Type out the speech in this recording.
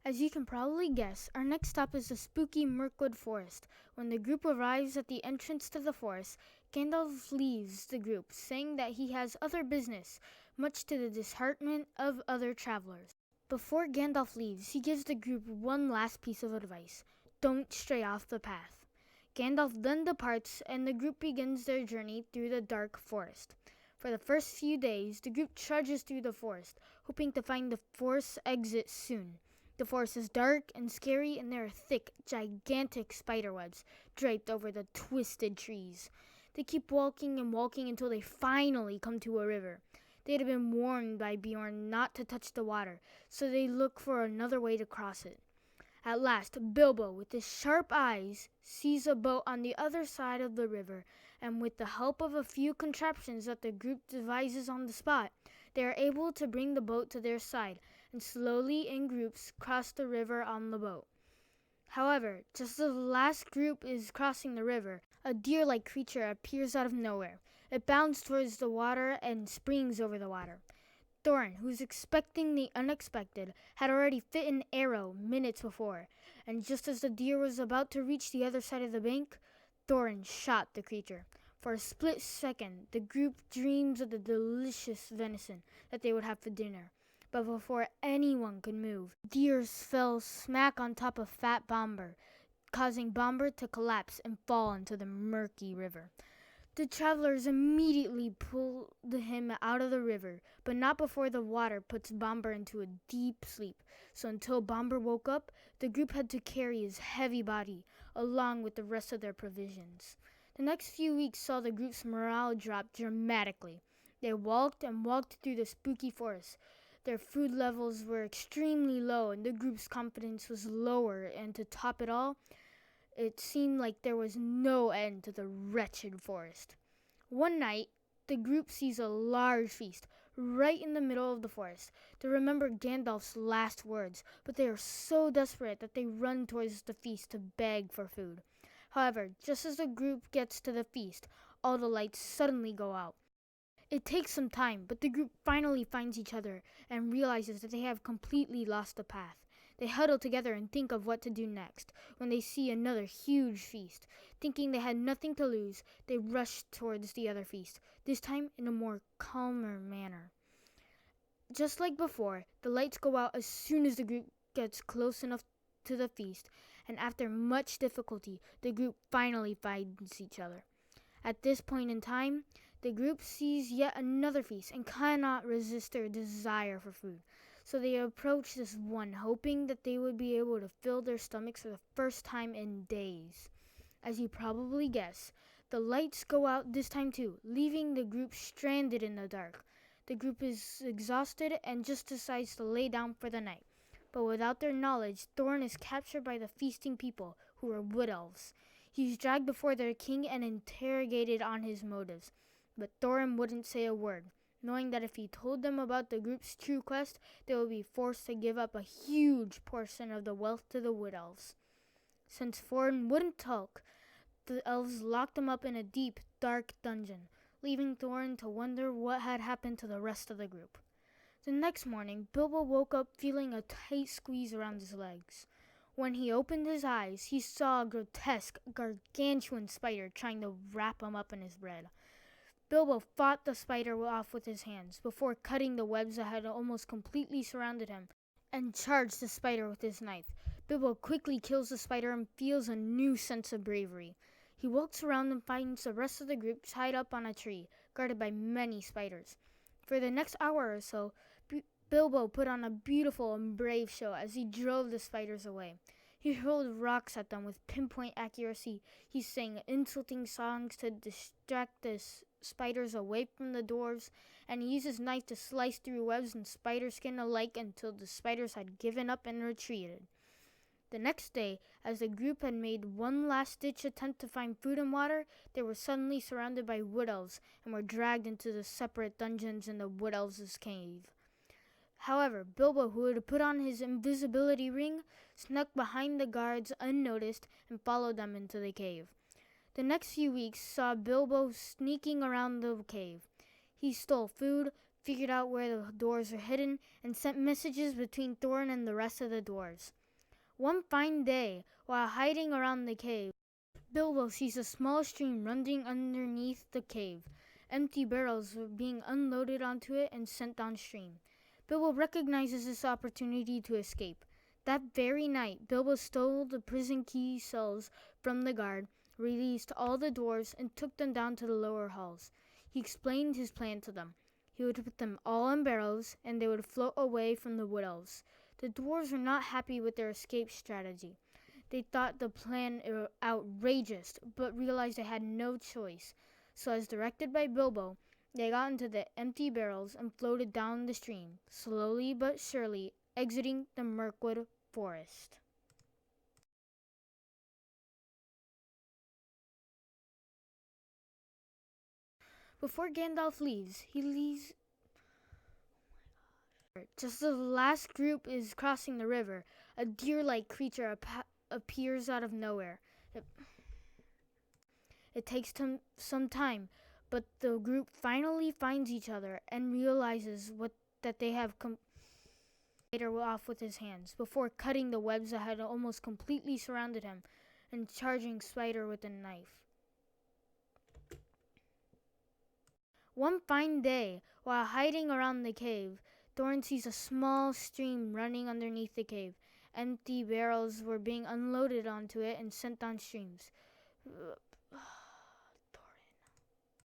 As you can probably guess, our next stop is the spooky Mirkwood Forest. When the group arrives at the entrance to the forest, Gandalf leaves the group, saying that he has other business, much to the disheartenment of other travelers. Before Gandalf leaves, he gives the group one last piece of advice: don't stray off the path. Gandalf then departs, and the group begins their journey through the dark forest. For the first few days, the group trudges through the forest, hoping to find the forest exit soon. The forest is dark and scary, and there are thick, gigantic spiderwebs draped over the twisted trees. They keep walking and walking until they finally come to a river. They had been warned by Bjorn not to touch the water, so they look for another way to cross it. At last, Bilbo, with his sharp eyes, sees a boat on the other side of the river, and with the help of a few contraptions that the group devises on the spot, they are able to bring the boat to their side and slowly in groups cross the river on the boat. However, just as the last group is crossing the river, a deer-like creature appears out of nowhere. It bounds towards the water and springs over the water. Thorin, who's expecting the unexpected, had already fit an arrow minutes before, and just as the deer was about to reach the other side of the bank, Thorin shot the creature. For a split second, the group dreams of the delicious venison that they would have for dinner. But before anyone could move, deer fell smack on top of Fat Bomber, causing Bomber to collapse and fall into the murky river. The travelers immediately pulled him out of the river, but not before the water puts Bomber into a deep sleep. So until Bomber woke up, the group had to carry his heavy body, along with the rest of their provisions. The next few weeks saw the group's morale drop dramatically. They walked and walked through the spooky forest. Their food levels were extremely low, and the group's confidence was lower, and to top it all, it seemed like there was no end to the wretched forest. One night, the group sees a large feast right in the middle of the forest. They remember Gandalf's last words, but they are so desperate that they run towards the feast to beg for food. However, just as the group gets to the feast, all the lights suddenly go out. It takes some time, but the group finally finds each other and realizes that they have completely lost the path. They huddle together and think of what to do next. When they see another huge feast, thinking they had nothing to lose, they rush towards the other feast, this time in a more calmer manner. Just like before, the lights go out as soon as the group gets close enough to the feast, and after much difficulty, the group finally finds each other. At this point in time, the group sees yet another feast and cannot resist their desire for food. So they approach this one, hoping that they would be able to fill their stomachs for the first time in days. As you probably guess, the lights go out this time too, leaving the group stranded in the dark. The group is exhausted and just decides to lay down for the night. But without their knowledge, Thorin is captured by the feasting people, who are wood elves. He's dragged before their king and interrogated on his motives. But Thorin wouldn't say a word, knowing that if he told them about the group's true quest, they would be forced to give up a huge portion of the wealth to the wood elves. Since Thorin wouldn't talk, the elves locked him up in a deep, dark dungeon, leaving Thorin to wonder what had happened to the rest of the group. The next morning, Bilbo woke up feeling a tight squeeze around his legs. When he opened his eyes, he saw a grotesque, gargantuan spider trying to wrap him up in his bread. Bilbo fought the spider off with his hands before cutting the webs that had almost completely surrounded him and charged the spider with his knife. Bilbo quickly kills the spider and feels a new sense of bravery. He walks around and finds the rest of the group tied up on a tree, guarded by many spiders. For the next hour or so, Bilbo put on a beautiful and brave show as he drove the spiders away. He hurled rocks at them with pinpoint accuracy. He sang insulting songs to distract the spiders away from the dwarves, and he used his knife to slice through webs and spider skin alike until the spiders had given up and retreated. The next day, as the group had made one last-ditch attempt to find food and water, they were suddenly surrounded by wood elves and were dragged into the separate dungeons in the wood elves' cave. However, Bilbo, who had put on his invisibility ring, snuck behind the guards unnoticed and followed them into the cave. The next few weeks saw Bilbo sneaking around the cave. He stole food, figured out where the doors were hidden, and sent messages between Thorin and the rest of the dwarves. One fine day, while hiding around the cave, Bilbo sees a small stream running underneath the cave. Empty barrels were being unloaded onto it and sent downstream. Bilbo recognizes this opportunity to escape. That very night, Bilbo stole the prison key cells from the guard, released all the dwarves, and took them down to the lower halls. He explained his plan to them. He would put them all in barrels, and they would float away from the wood elves. The dwarves were not happy with their escape strategy. They thought the plan outrageous, but realized they had no choice. So as directed by Bilbo, they got into the empty barrels and floated down the stream, slowly but surely, exiting the Mirkwood Forest. Before Gandalf leaves, he leaves just as the last group is crossing the river. A deer-like creature appears out of nowhere. It takes some time, but the group finally finds each other and realizes that they have Spider off with his hands before cutting the webs that had almost completely surrounded him and charging Spider with a knife. One fine day, while hiding around the cave, Thorin sees a small stream running underneath the cave. Empty barrels were being unloaded onto it and sent downstream.